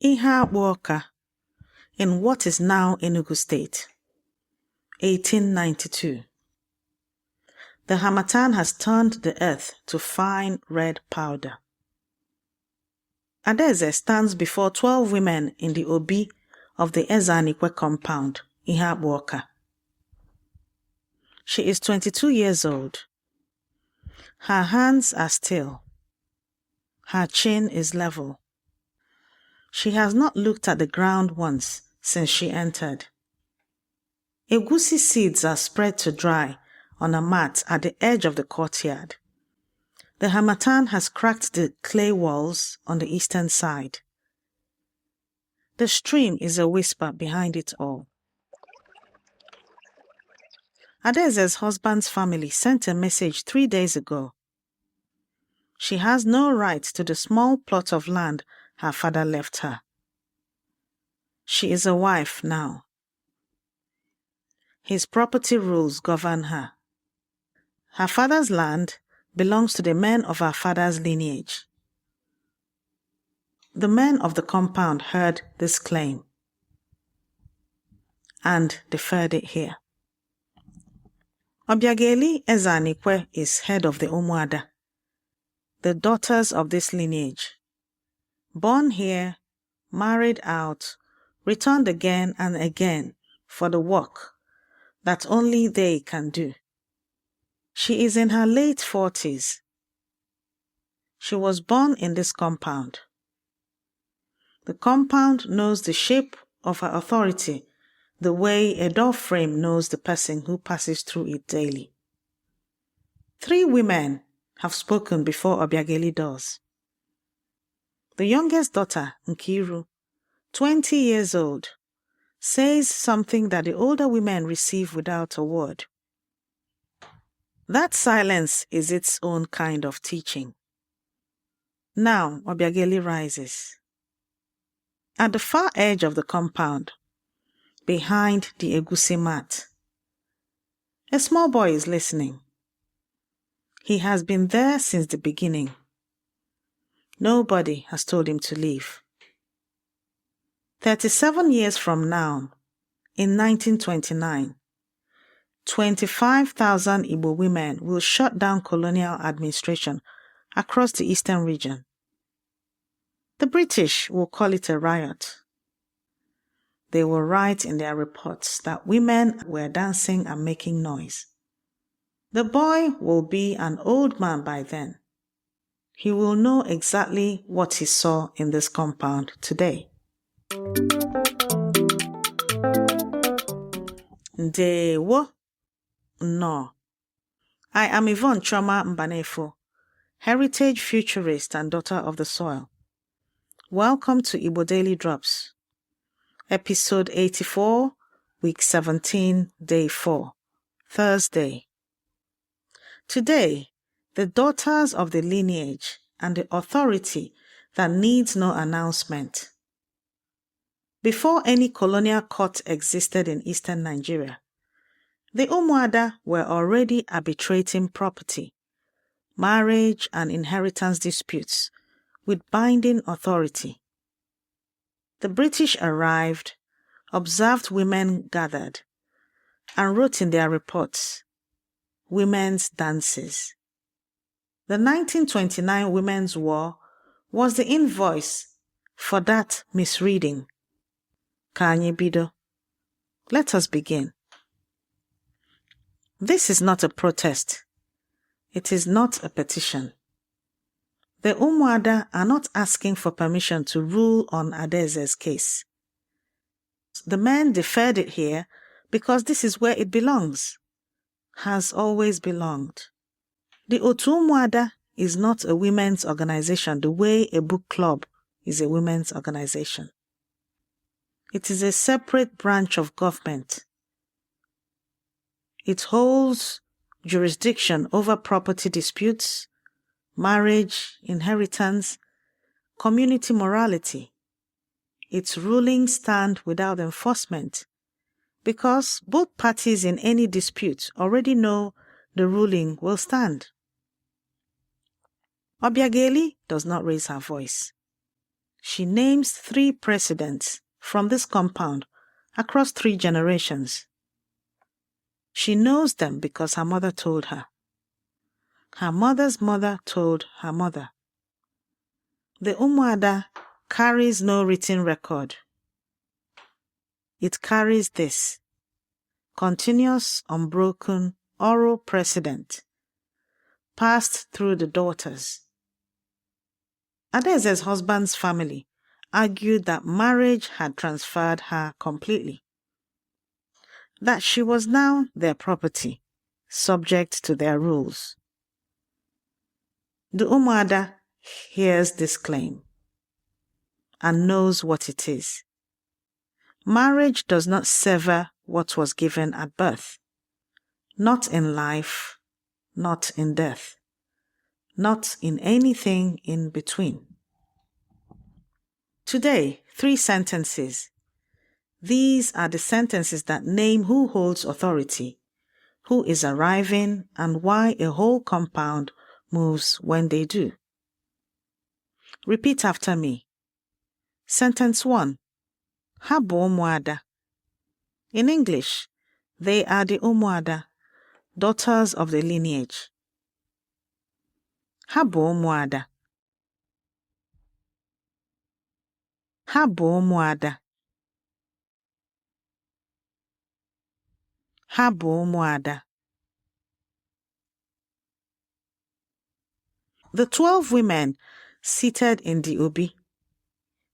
Iheakpu-Awka in what is now Enugu State, 1892. The harmattan has turned the earth to fine red powder. Adaeze stands before 12 women in the Obi of the Ezanikwe compound, Iheakpu-Awka. She is 22 years old. Her hands are still. Her chin is level. She has not looked at the ground once since she entered. Egusi seeds are spread to dry on a mat at the edge of the courtyard. The harmattan has cracked the clay walls on the eastern side. The stream is a whisper behind it all. Adaeze's husband's family sent a message 3 days ago. She has no right to the small plot of land her father left her. She is a wife now. His property rules govern her. Her father's land belongs to the men of her father's lineage. The men of the compound heard this claim and deferred it here. Obiageli Ezanikwe is head of the Ụmụada, the daughters of this lineage. Born here, married out, returned again and again for the work that only they can do. She is in her late 40s. She was born in this compound. The compound knows the shape of her authority the way a door frame knows the person who passes through it daily. 3 women have spoken before Obiageli does. The youngest daughter, Nkiru, 20 years old, says something that the older women receive without a word. That silence is its own kind of teaching. Now Obiageli rises. At the far edge of the compound, behind the egusi mat, a small boy is listening. He has been there since the beginning. Nobody has told him to leave. 37 years from now, in 1929, 25,000 Igbo women will shut down colonial administration across the eastern region. The British will call it a riot. They will write in their reports that women were dancing and making noise. The boy will be an old man by then. He will know exactly what he saw in this compound today. Ndewo. No. I am Yvonne Mbanefo, heritage futurist and daughter of the soil. Welcome to Igbo Daily Drops, episode 84, week 17, day 4, Thursday. Today, the daughters of the lineage and the authority that needs no announcement. Before any colonial court existed in eastern Nigeria, the Ụmụada were already arbitrating property, marriage and inheritance disputes with binding authority. The British arrived, observed women gathered, and wrote in their reports, women's dances. The 1929 Women's War was the invoice for that misreading. Ka anyị bido. Let us begin. This is not a protest. It is not a petition. The Ụmụada are not asking for permission to rule on Adaeze's case. The men deferred it here because this is where it belongs, has always belonged. The Otu Ụmụada is not a women's organization the way a book club is a women's organization. It is a separate branch of government. It holds jurisdiction over property disputes, marriage, inheritance, community morality. Its rulings stand without enforcement because both parties in any dispute already know the ruling will stand. Obiageli does not raise her voice. She names 3 presidents from this compound across 3 generations. She knows them because her mother told her. Her mother's mother told her mother. The Ụmụada carries no written record. It carries this: continuous, unbroken, oral precedent, passed through the daughters. Adaeze's husband's family argued that marriage had transferred her completely, that she was now their property, subject to their rules. The Ụmụada hears this claim and knows what it is. Marriage does not sever what was given at birth, not in life, not in death, not in anything in between. Today, 3 sentences. These are the sentences that name who holds authority, who is arriving, and why a whole compound moves when they do. Repeat after me. Sentence 1. Ha bụ ụmụada. In English, they are the Ụmụada, daughters of the lineage. Ha bụ ụmụada. Ha bụ ụmụada. Ha bụ ụmụada. The 12 women seated in the obi.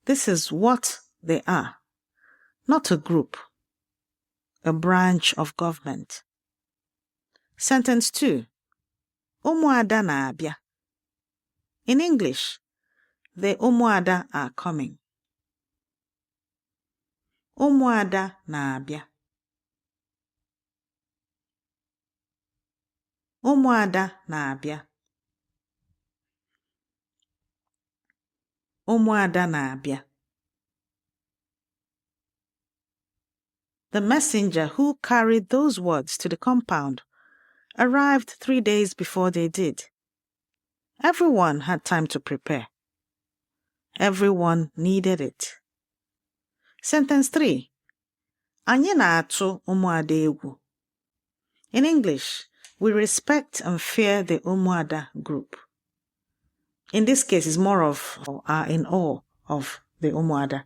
This is what they are, not a group, a branch of government. Sentence 2. Ụmụada na-abịa. In English, the Ụmụada are coming. Ụmụada na-abịa. Ụmụada na-abịa. Ụmụada na-abịa. The messenger who carried those words to the compound arrived 3 days before they did. Everyone had time to prepare. Everyone needed it. Sentence 3. Anyị na-atụ ụmụada egwu. In English, we respect and fear the Ụmụada group. In this case, it's more of are in awe of the Ụmụada.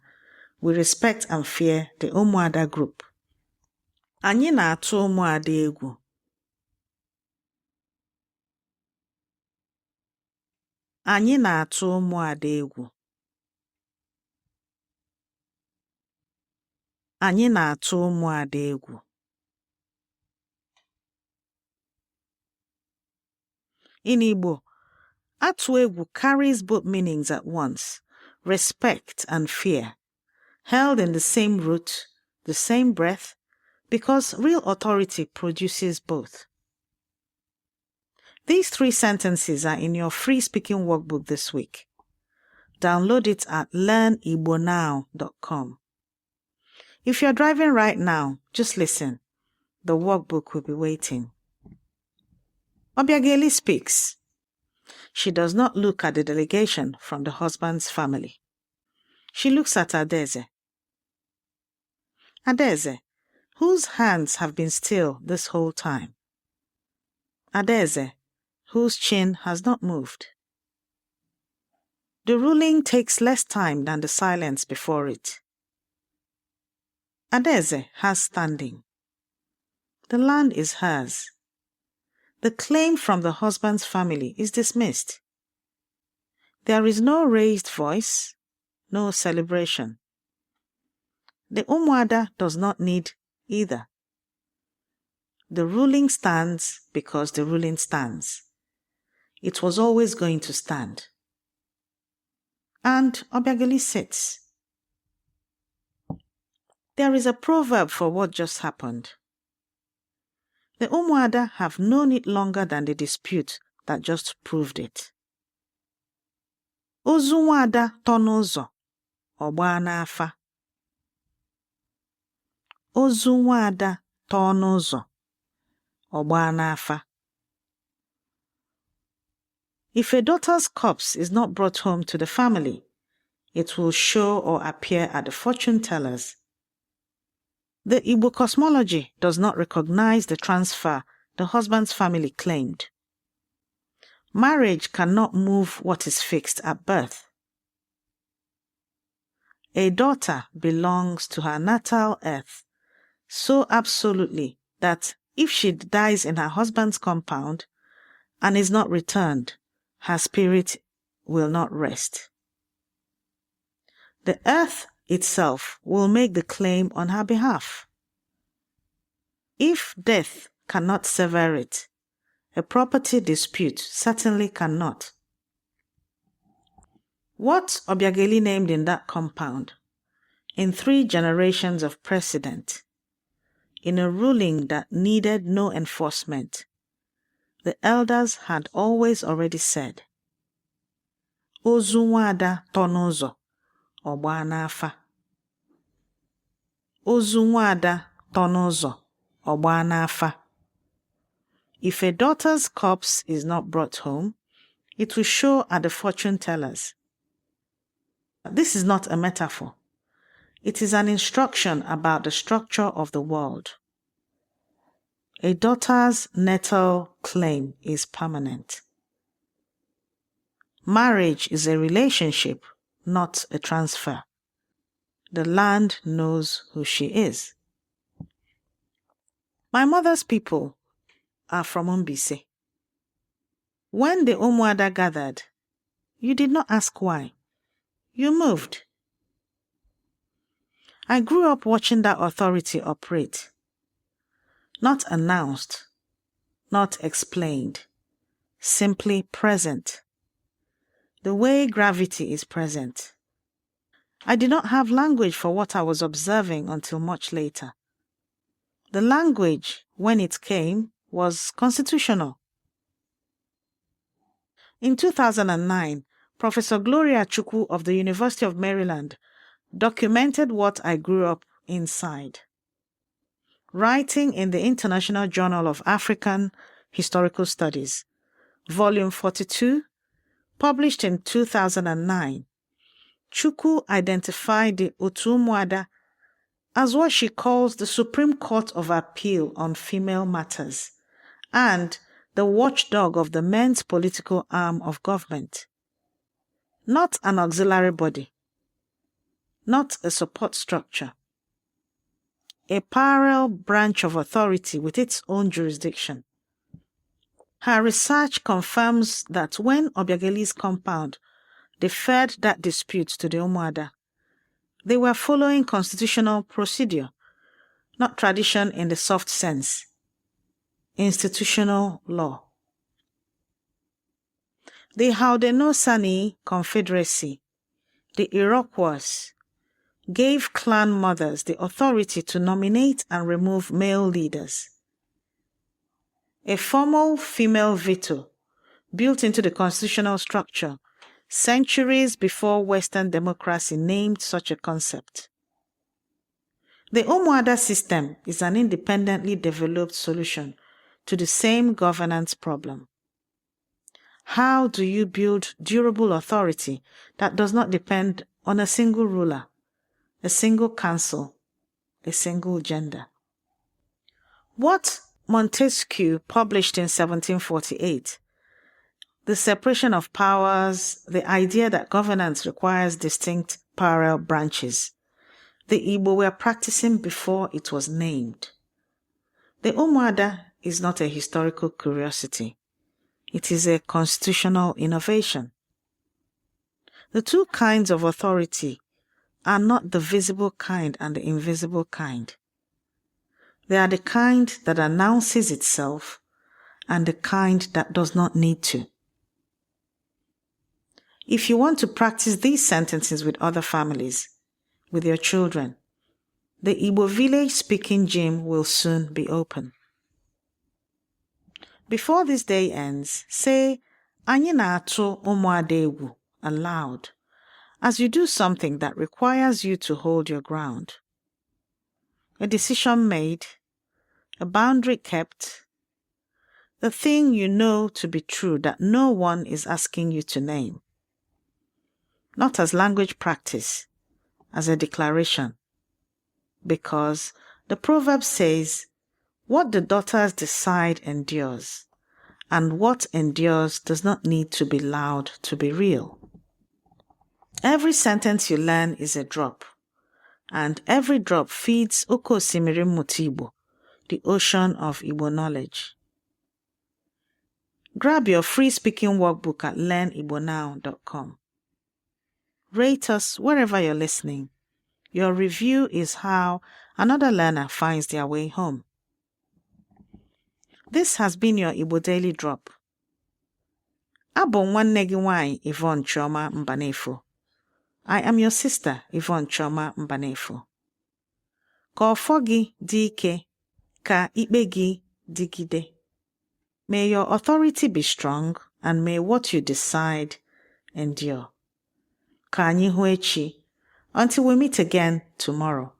We respect and fear the Ụmụada group. Anyị na-atụ ụmụada egwu. Anyị na-atụ ụmụada egwu. Anyị na-atụ ụmụada egwu. In Igbo, atụ egwu carries both meanings at once, respect and fear, held in the same root, the same breath, because real authority produces both. These 3 sentences are in your free speaking workbook this week. Download it at learnigbonnow.com. If you're driving right now, just listen. The workbook will be waiting. Obiageli speaks. She does not look at the delegation from the husband's family. She looks at Adaeze. Adaeze, whose hands have been still this whole time. Adaeze, whose chin has not moved. The ruling takes less time than the silence before it. Adaeze has standing. The land is hers. The claim from the husband's family is dismissed. There is no raised voice, no celebration. The Ụmụada does not need either. The ruling stands because the ruling stands. It was always going to stand. And Obiageli sits. There is a proverb for what just happened. The Ụmụada have known it longer than the dispute that just proved it. Ozu nwada tọ n'ụzọ, ọ gbaa n'afa. Ozu nwada tọ n'ụzọ, ọ gbaa n'afa. If a daughter's corpse is not brought home to the family, it will show or appear at the fortune tellers. The Igbo cosmology does not recognize the transfer the husband's family claimed. Marriage cannot move what is fixed at birth. A daughter belongs to her natal earth so absolutely that if she dies in her husband's compound and is not returned, her spirit will not rest. The earth itself will make the claim on her behalf. If death cannot sever it, a property dispute certainly cannot. What Obiageli named in that compound, in 3 generations of precedent, in a ruling that needed no enforcement, the elders had always already said, Otu Ụmụada tonuzo, ọgba n'afa. Otu Ụmụada tonuzo, ọgba n'afa. If a daughter's corpse is not brought home, it will show at the fortune tellers. This is not a metaphor. It is an instruction about the structure of the world. A daughter's natal claim is permanent. Marriage is a relationship, not a transfer. The land knows who she is. My mother's people are from Mbise. When the Ụmụada gathered, you did not ask why. You moved. I grew up watching that authority operate. Not announced, not explained, simply present. The way gravity is present. I did not have language for what I was observing until much later. The language, when it came, was constitutional. In 2009, Professor Gloria Chuku of the University of Maryland documented what I grew up inside. Writing in the International Journal of African Historical Studies, Volume 42, published in 2009, Chuku identified the Otu Ụmụada as what she calls the Supreme Court of Appeal on female matters and the watchdog of the men's political arm of government. Not an auxiliary body, not a support structure, a parallel branch of authority with its own jurisdiction. Her research confirms that when Obiageli's compound deferred that dispute to the Ụmụada, they were following constitutional procedure, not tradition in the soft sense, institutional law. The Haudenosaunee Confederacy, the Iroquois, gave clan mothers the authority to nominate and remove male leaders. A formal female veto built into the constitutional structure centuries before Western democracy named such a concept. The Ụmụada system is an independently developed solution to the same governance problem. How do you build durable authority that does not depend on a single ruler, a single council, a single gender? What Montesquieu published in 1748, the separation of powers, the idea that governance requires distinct parallel branches, the Igbo were practicing before it was named. The Ụmụada is not a historical curiosity. It is a constitutional innovation. The 2 kinds of authority are not the visible kind and the invisible kind. They are the kind that announces itself and the kind that does not need to. If you want to practice these sentences with other families, with your children, the Igbo village-speaking gym will soon be open. Before this day ends, say, Anyị na-atụ ụmụada egwu aloud, as you do something that requires you to hold your ground. A decision made, a boundary kept, the thing you know to be true that no one is asking you to name. not as language practice, as a declaration. Because the proverb says, what the daughters decide endures, and what endures does not need to be loud to be real. Every sentence you learn is a drop, and every drop feeds Oke Osimiri Mmụta Igbo, the ocean of Igbo knowledge. Grab your free speaking workbook at learnibonow.com. Rate us wherever you're listening. Your review is how another learner finds their way home. This has been your Igbo Daily Drop. Abụ nwanne gị nwanyị Yvonne Chioma Mbanefo. I am your sister, Yvonne Chioma Mbanefo. Ka ọfọ gị dị ike, ka ikpe gị dịgide. May your authority be strong, and may what you decide endure. Ka anyị hụ echi, until we meet again tomorrow.